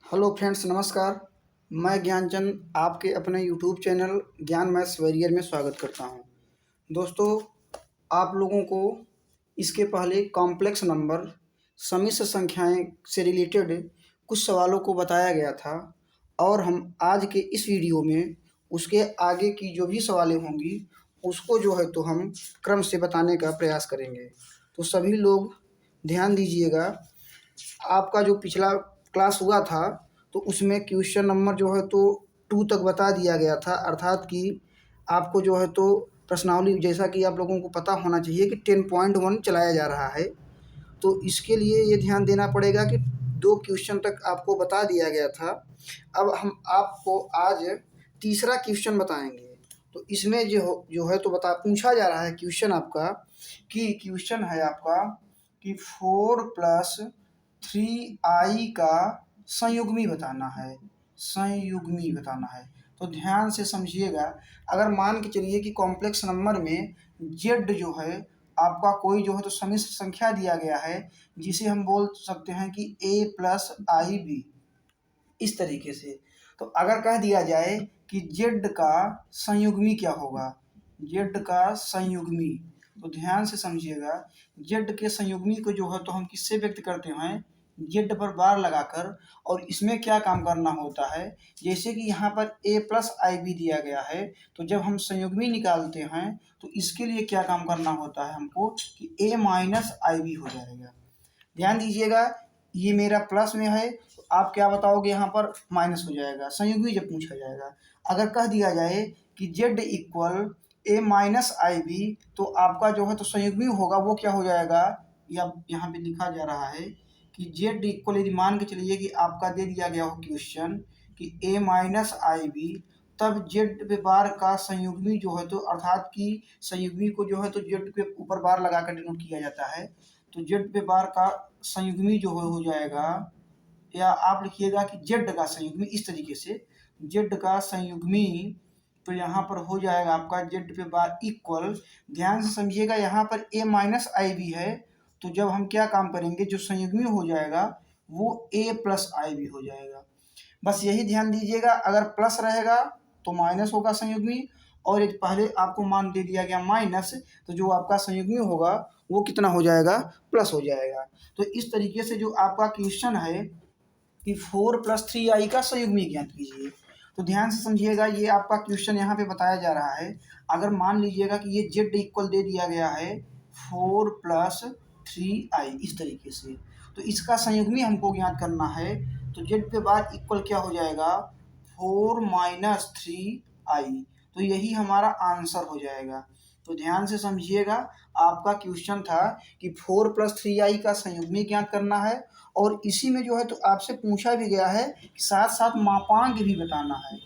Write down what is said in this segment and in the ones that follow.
Hello friends, नमस्कार। मैं ज्ञानचंद आपके अपने यूट्यूब चैनल ज्ञान मैथ्स वॉरियर में स्वागत करता हूं। दोस्तों, आप लोगों को इसके पहले कॉम्प्लेक्स नंबर, समिश्र संख्याएं से रिलेटेड कुछ सवालों को बताया गया था और हम आज के इस वीडियो में उसके आगे की जो भी सवालें होंगी उसको जो है तो हम क्रम से बताने का प्रयास करेंगे। तो सभी लोग ध्यान दीजिएगा। आपका जो पिछला क्लास हुआ था तो उसमें क्वेश्चन नंबर जो है तो 2 तक बता दिया गया था, अर्थात कि आपको जो है तो प्रश्नावली, जैसा कि आप लोगों को पता होना चाहिए कि 10.1 चलाया जा रहा है। तो इसके लिए ये ध्यान देना पड़ेगा कि 2 क्वेश्चन तक आपको बता दिया गया था। अब हम आपको आज तीसरा क्वेश्चन बताएंगे। तो इसमें जो है तो बता पूछा जा रहा है क्वेश्चन आपका, कि क्वेश्चन है आपका कि 4+3i का संयुग्मी बताना है। संयुग्मी बताना है तो ध्यान से समझिएगा। अगर मान के चलिए कि कॉम्प्लेक्स नंबर में जेड जो है आपका कोई जो है तो समिश्र संख्या दिया गया है, जिसे हम बोल सकते हैं कि a+ib, इस तरीके से। तो अगर कह दिया जाए कि जेड का संयुग्मी क्या होगा, जेड का संयुग्मी, तो ध्यान से समझिएगा। जेड के संयुग्मी को जो है तो हम किससे व्यक्त करते हैं, जेड पर बार लगाकर। और इसमें क्या काम करना होता है, जैसे कि यहाँ पर a+ib दिया गया है, तो जब हम संयुग्मी निकालते हैं तो इसके लिए क्या काम करना होता है हमको, कि a-ib हो जाएगा। ध्यान दीजिएगा, ये मेरा प्लस में है तो आप क्या बताओगे, यहाँ पर माइनस हो जाएगा, संयुग्मी जब पूछा जाएगा। अगर कह दिया जाए कि z इक्वल a-ib, तो आपका जो है तो संयुग्मी होगा वो क्या हो जाएगा, या यहाँ पे लिखा जा रहा है कि z इक्वल, यदि मान के चलिए कि आपका दे दिया गया हो क्वेश्चन कि a-ib, तब जेड पे बार का संयुग्मी जो है तो, अर्थात कि संयुग्मी को जो है तो जेड के ऊपर बार लगाकर डिनोट किया जाता है। तो जेड पे बार का संयुग्मी जो हो जाएगा, या आप लिखिएगा कि जेड का संयुग्मी, इस तरीके से जेड का संयुग्मी। तो यहाँ पर हो जाएगा आपका जेड पे बार इक्वल, ध्यान से समझिएगा, यहाँ पर a-ib है, तो जब हम क्या काम करेंगे, जो संयुग्मी हो जाएगा वो a+ib हो जाएगा। बस यही ध्यान दीजिएगा, अगर प्लस रहेगा तो माइनस होगा संयुग्मी, और यदि पहले आपको मान दे दिया गया माइनस, तो जो आपका संयुग्मी होगा वो कितना हो जाएगा, प्लस हो जाएगा। तो इस तरीके से जो आपका क्वेश्चन है कि 4+3i का संयुग्मी ज्ञात कीजिए, तो ध्यान से समझिएगा। ये आपका क्वेश्चन यहाँ पे बताया जा रहा है। अगर मान लीजिएगा कि ये z इक्वल दे दिया गया है 4+3i, इस तरीके से, तो इसका संयुग्मी हमको ज्ञात करना है। तो z पे बार इक्वल क्या हो जाएगा, 4-3i, तो यही हमारा आंसर हो जाएगा। तो ध्यान से समझिएगा, आपका क्वेश्चन था कि 4+3i का संयुग्मी ज्ञात करना है, और इसी में जो है तो आपसे पूछा भी गया है कि साथ साथ मापांक भी बताना है।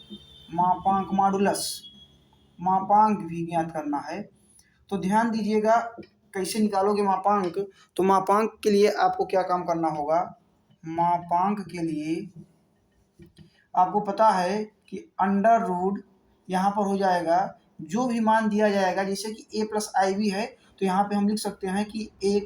मापांक, मॉडुलस, मापांक भी ज्ञात करना है। तो ध्यान दीजिएगा, कैसे निकालोगे मापांक, तो मापांक के लिए आपको क्या काम करना होगा, मापांक के लिए आपको पता है कि अंडर रूट यहाँ पर हो जाएगा, जो भी मान दिया जाएगा, जैसे कि a+ib है तो यहाँ पे हम लिख सकते हैं कि a²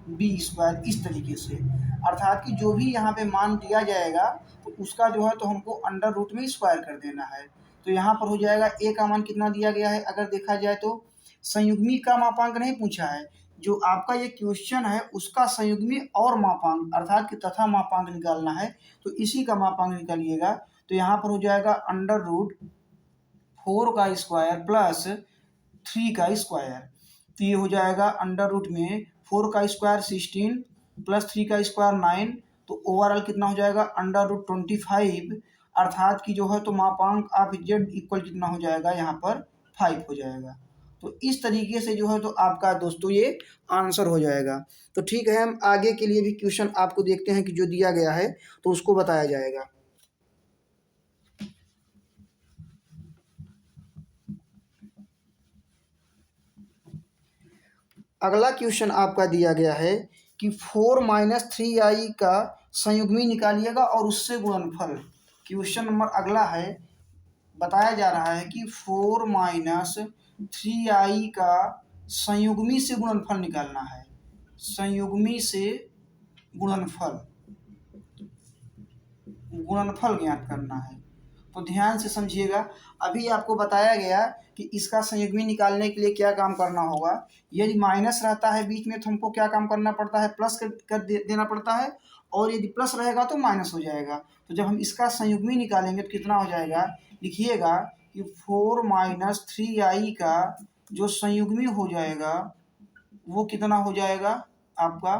+ b², इस तरीके से। अर्थात कि जो भी यहाँ पे मान दिया जाएगा तो उसका जो है तो हमको अंडर रूट में स्क्वायर कर देना है। तो यहाँ पर हो जाएगा a का मान कितना दिया गया है, अगर देखा जाए तो संयुग्मी का मापांक नहीं पूछा है, जो आपका ये क्वेश्चन है उसका संयुग्मी और मापांक, अर्थात कि तथा मापांक निकालना है। तो इसी का मापांक निकालिएगा। तो यहाँ पर हो जाएगा अंडर रूट 4 का स्क्वायर प्लस 3 का स्क्वायर, तो ये हो जाएगा अंडर रूट में 4 का स्क्वायर 16 प्लस 3 का स्क्वायर 9, तो ओवरऑल कितना हो जाएगा, अंडर रूट 25, अर्थात कि जो है तो मापांक आप z इक्वल कितना हो जाएगा, यहाँ पर 5 हो जाएगा। तो इस तरीके से जो है तो आपका दोस्तों ये आंसर हो जाएगा। तो ठीक है, हम आगे के लिए भी क्वेश्चन आपको देखते हैं कि जो दिया गया है तो उसको बताया जाएगा। अगला क्वेश्चन आपका दिया गया है कि 4-3i का संयुग्मी निकालिएगा और उससे गुणनफल। क्वेश्चन नंबर अगला है, बताया जा रहा है कि 4-3i का संयुग्मी से गुणनफल निकालना है। संयुग्मी से गुणनफल, गुणनफल ज्ञात करना है। तो ध्यान से समझिएगा, अभी आपको बताया गया कि इसका संयुग्मी निकालने के लिए क्या काम करना होगा। यदि माइनस रहता है बीच में तो हमको क्या काम करना पड़ता है, प्लस देना पड़ता है, और यदि प्लस रहेगा तो माइनस हो जाएगा। तो जब हम इसका संयुग्मी निकालेंगे तो कितना हो जाएगा, लिखिएगा कि 4 माइनस 3i का जो संयुग्मी हो जाएगा वो कितना हो जाएगा आपका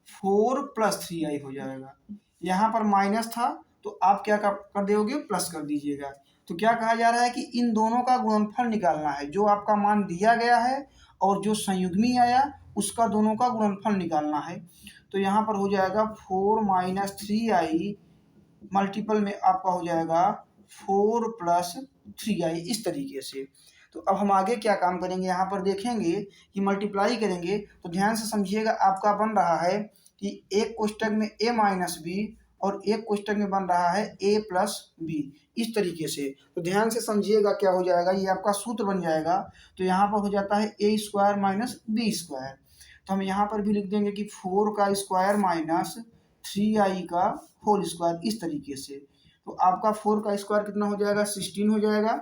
4 प्लस 3i हो जाएगा। यहाँ पर माइनस था तो आप क्या कर दोगे, प्लस कर दीजिएगा। तो क्या कहा जा रहा है कि इन दोनों का गुणनफल निकालना है, जो आपका मान दिया गया है और जो संयुग्मी आया उसका दोनों का गुणनफल निकालना है। तो यहाँ पर हो जाएगा 4 माइनस 3i मल्टीपल में आपका हो जाएगा 4 प्लस 3i, इस तरीके से। तो अब हम आगे क्या काम करेंगे, यहाँ पर देखेंगे कि मल्टीप्लाई करेंगे। तो ध्यान से समझिएगा, आपका बन रहा है कि एक कोष्टक में a माइनस बी और एक कोष्टक में बन रहा है a प्लस बी, इस तरीके से। तो ध्यान से समझिएगा क्या हो जाएगा, ये आपका सूत्र बन जाएगा। तो यहाँ पर हो जाता है a square minus b square. तो हम यहाँ पर भी लिख देंगे कि 4 का स्क्वायर माइनस 3i का होल स्क्वायर, इस तरीके से। तो आपका 4 का स्क्वायर कितना हो जाएगा, 16 हो जाएगा,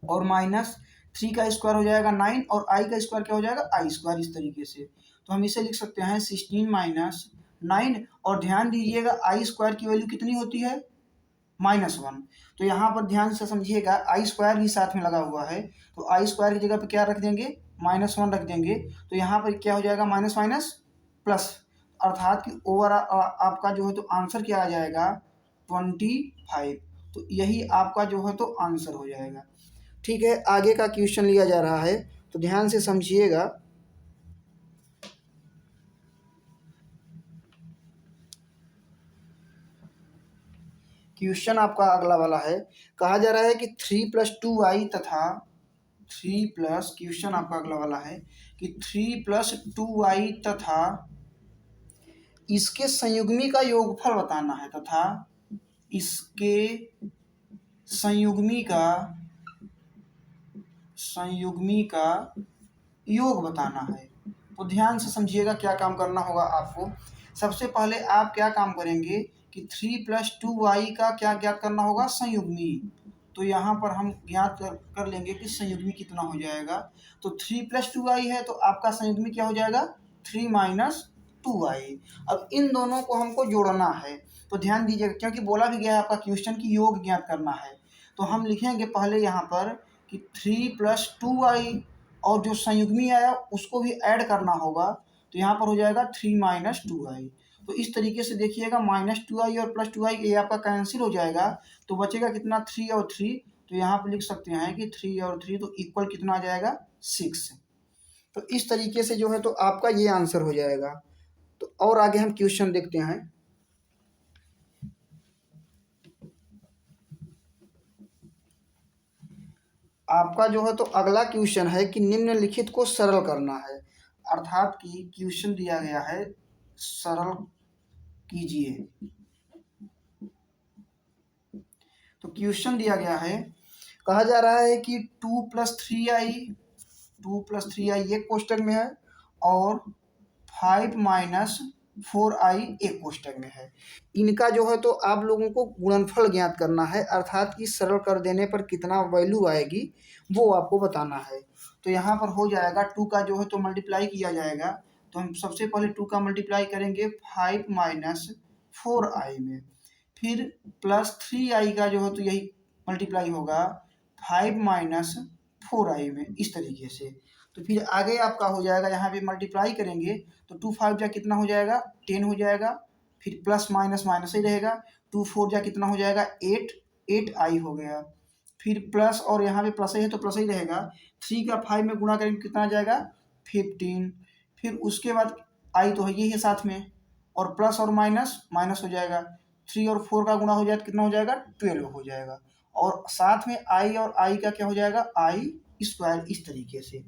और माइनस 3 का स्क्वायर हो जाएगा 9, और i का स्क्वायर क्या हो जाएगा, i स्क्वायर, इस तरीके से। तो हम इसे लिख सकते हैं 16 माइनस 9, और ध्यान दीजिएगा i स्क्वायर की वैल्यू कितनी होती है, -1। तो यहाँ पर ध्यान से समझिएगा, आई स्क्वायर भी साथ में लगा हुआ है, तो आई स्क्वायर की जगह पे क्या रख देंगे, -1 रख देंगे। तो यहाँ पर क्या हो जाएगा, माइनस माइनस प्लस, अर्थात कि ओवर आपका जो है तो आंसर क्या आ जाएगा, 25। तो यही आपका जो है तो आंसर हो जाएगा। ठीक है, आगे का क्वेश्चन लिया जा रहा है, तो ध्यान से समझिएगा। क्वेश्चन आपका अगला वाला है, कहा जा रहा है कि 3 प्लस 2i तथा 3 प्लस, क्वेश्चन आपका अगला वाला है कि 3 प्लस 2i तथा इसके संयुग्मी का योगफल बताना है, तथा इसके संयुग्मी का योग बताना है। तो ध्यान से समझिएगा क्या काम करना होगा आपको। सबसे पहले आप क्या काम करेंगे कि 3 प्लस 2i का क्या ज्ञात करना होगा, संयुग्मी। तो यहाँ पर हम ज्ञात कर लेंगे कि संयुग्मी कितना हो जाएगा। तो 3 प्लस 2i है तो आपका संयुग्मी क्या हो जाएगा, 3 माइनस 2i। अब इन दोनों को हमको जोड़ना है। तो ध्यान दीजिएगा, क्योंकि बोला भी गया है आपका क्वेश्चन की योग ज्ञात करना है। तो हम लिखेंगे पहले यहाँ पर कि 3 प्लस 2i, और जो संयुग्मी आया उसको भी ऐड करना होगा। तो यहाँ पर हो जाएगा 3 माइनस 2i। तो इस तरीके से देखिएगा, -2i और +2i ये आपका कैंसिल हो जाएगा। तो बचेगा कितना, 3 और 3। तो यहाँ पर लिख सकते हैं कि 3 और 3 तो इक्वल कितना आ जाएगा, 6। तो इस तरीके से जो है तो आपका ये आंसर हो जाएगा। तो और आगे हम क्वेश्चन देखते हैं। आपका जो है तो अगला क्वेश्चन है कि निम्नलिखित को सरल करना है, अर्थात कि क्वेश्चन दिया गया है सरल कीजिए। तो क्वेश्चन दिया गया है, कहा जा रहा है कि 2 प्लस 3i एक कोष्टक में है, और 5 माइनस 4i एक कोष्टक में है। इनका जो है तो आप लोगों को गुणनफल ज्ञात करना है, अर्थात कि सरल कर देने पर कितना वैल्यू आएगी वो आपको बताना है। तो यहाँ पर हो जाएगा 2 का जो है तो मल्टीप्लाई किया जाएगा। तो हम सबसे पहले 2 का मल्टीप्लाई करेंगे 5 माइनस 4i में, फिर प्लस 3i का जो है तो यही मल्टीप्लाई होगा 5 माइनस 4i में, इस तरीके से। तो फिर आगे आपका हो जाएगा, यहाँ पे मल्टीप्लाई करेंगे तो 2 5 जा कितना हो जाएगा, 10 हो जाएगा, फिर प्लस माइनस माइनस ही रहेगा, 2 4 जा कितना हो जाएगा, 8 हो गया, फिर प्लस, और यहाँ पे प्लस ही है तो प्लस ही रहेगा। 3 का 5 में गुणा करेंगे कितना आ जाएगा, 15। फिर उसके बाद आई तो है ये है साथ में, और प्लस और माइनस माइनस हो जाएगा। 3 और 4 का गुणा हो जाए तो कितना हो जाएगा, 12 हो जाएगा, और साथ में आई और आई का क्या हो जाएगा, आई स्क्वायर, इस तरीके से।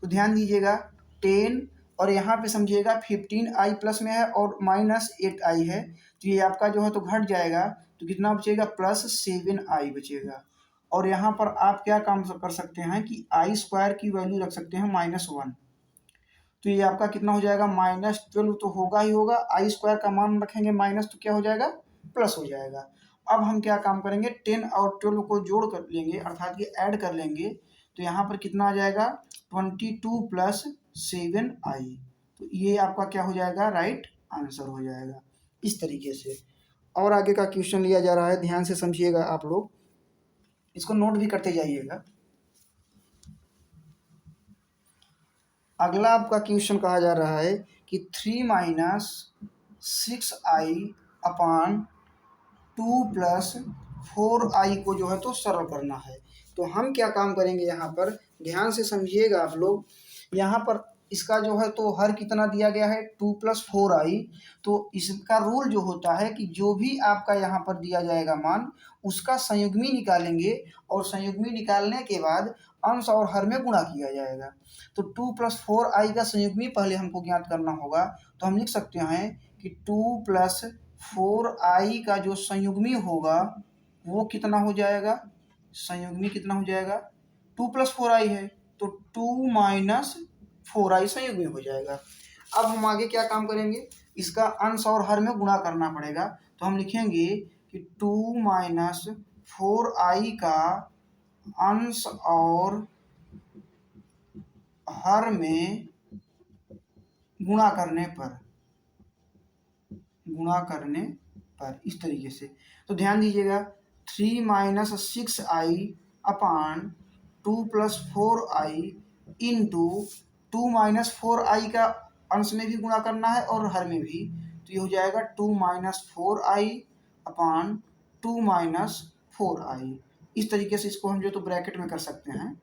तो ध्यान दीजिएगा 10, और यहाँ पे समझिएगा 15i प्लस में है और -8i है, तो ये आपका जो है तो घट जाएगा। तो कितना बचेगा, +7i बचेगा। और यहाँ पर आप क्या काम कर सकते हैं कि आई स्क्वायर की वैल्यू रख सकते हैं -1। तो ये आपका कितना हो जाएगा, -12 तो होगा ही होगा। आई स्क्वायर का मान रखेंगे माइनस तो क्या हो जाएगा, प्लस हो जाएगा। अब हम क्या काम करेंगे, 10 और 12 को जोड़ कर लेंगे, अर्थात कि ऐड कर लेंगे, तो यहाँ पर कितना आ जाएगा 22 प्लस 7i। तो ये आपका क्या हो जाएगा, राइट आंसर हो जाएगा इस तरीके से। और आगे का क्वेश्चन लिया जा रहा है, ध्यान से समझिएगा आप लोग, इसको नोट भी करते जाइएगा। अगला आपका क्वेश्चन कहा जा रहा है कि 3 माइनस 6i अपान 2 प्लस 4i को जो है तो सरल करना है। तो हम क्या काम करेंगे, यहाँ पर ध्यान से समझिएगा आप लोग। यहाँ पर इसका जो है तो हर कितना दिया गया है 2 प्लस 4i। तो इसका रूल जो होता है कि जो भी आपका यहाँ पर दिया जाएगा मान, उसका संयुग्मी निकालेंगे और संयुग्मी निकालने के बाद अंश और हर में गुणा किया जाएगा। तो 2 प्लस 4i का संयुग्मी पहले हमको ज्ञात करना होगा। तो हम लिख सकते हैं कि 2 प्लस 4i का जो संयुग्मी होगा वो कितना हो जाएगा, संयुग्मी कितना हो जाएगा, 2 प्लस 4i है तो 2 माइनस 4i संयुग्मी हो जाएगा। अब हम आगे क्या काम करेंगे, इसका अंश और हर में गुणा करना पड़ेगा। तो हम लिखेंगे कि 2 माइनस 4i का अंश और हर में गुणा करने पर इस तरीके से। तो ध्यान दीजिएगा, 3 माइनस 6i अपान 2 plus 4i into 2 minus 4i का अंश में भी गुणा करना है और हर में भी। तो ये हो जाएगा 2 माइनस 4i अपान 2 माइनस 4i। इस तरीके से इसको हम जो तो ब्रैकेट में कर सकते हैं।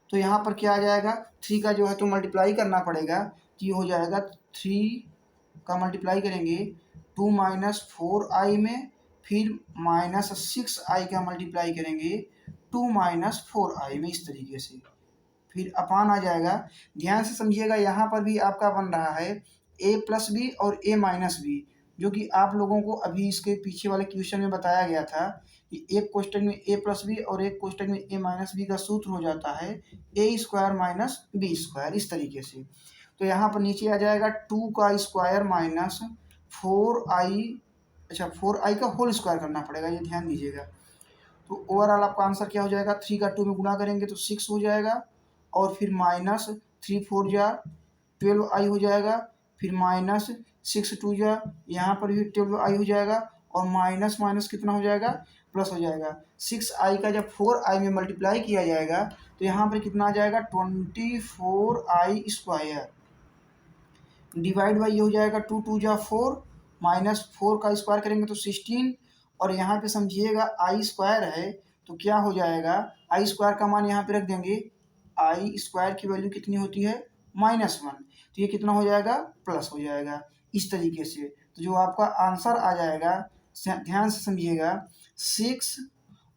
तो यहाँ पर क्या आ जाएगा, 3 का जो है तो मल्टीप्लाई करना पड़ेगा। तो ये हो जाएगा 3 का मल्टीप्लाई करेंगे 2 माइनस 4i में, फिर माइनस 6i का मल्टीप्लाई करेंगे 2 माइनस 4i में, इस तरीके से फिर अपान आ जाएगा। ध्यान से समझिएगा, यहाँ पर भी आपका बन रहा है a प्लस बी और a माइनस बी, जो कि आप लोगों को अभी इसके पीछे वाले क्वेश्चन में बताया गया था कि एक क्वेश्चन में a प्लस बी और एक क्वेश्चन में a माइनस बी का सूत्र हो जाता है a square minus b square, इस तरीके से। तो यहाँ पर नीचे आ जाएगा 2 का स्क्वायर माइनस 4i, अच्छा 4i का होल स्क्वायर करना पड़ेगा, ये ध्यान दीजिएगा। तो ओवरऑल आपका आंसर क्या हो जाएगा, 3 का 2 में गुणा करेंगे तो 6 हो जाएगा, और फिर माइनस 3 4 जा 12i हो जाएगा, फिर माइनस 6 2 जा, यहाँ पर भी 12i हो जाएगा, और माइनस माइनस कितना हो जाएगा, प्लस हो जाएगा। 6i का जब 4i में मल्टीप्लाई किया जाएगा तो यहाँ पर कितना आ जाएगा 24i स्क्वायर, डिवाइड बाई ये हो जाएगा 2 2 जा 4, माइनस 4 का स्क्वायर करेंगे तो 16, और यहाँ पे समझिएगा आई स्क्वायर है तो क्या हो जाएगा, आई स्क्वायर का मान यहाँ पे रख देंगे, आई स्क्वायर की वैल्यू कितनी होती है -1, तो ये कितना हो जाएगा, प्लस हो जाएगा इस तरीके से। तो जो आपका आंसर आ जाएगा, ध्यान से समझिएगा, 6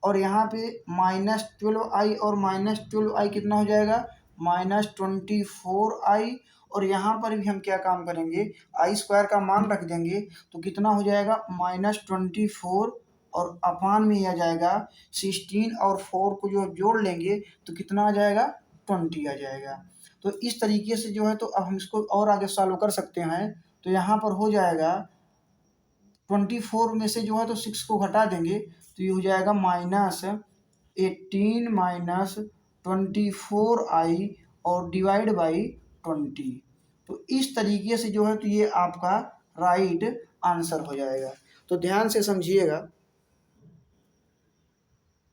और यहाँ पे -12i और -12i कितना हो जाएगा, -24i, और यहाँ पर भी हम क्या काम करेंगे, आई स्क्वायर का मान रख देंगे तो कितना हो जाएगा -24, और अपान में आ जाएगा 16, और 4 को जो जोड़ लेंगे तो कितना आ जाएगा 20 आ जाएगा। तो इस तरीके से जो है तो अब हम इसको और आगे सॉल्व कर सकते हैं। तो यहाँ पर हो जाएगा 24 में से जो है तो 6 को घटा देंगे तो ये हो जाएगा -18 माइनस 24i और डिवाइड बाई 20। तो इस तरीके से जो है तो ये आपका राइट आंसर हो जाएगा। तो ध्यान से समझिएगा।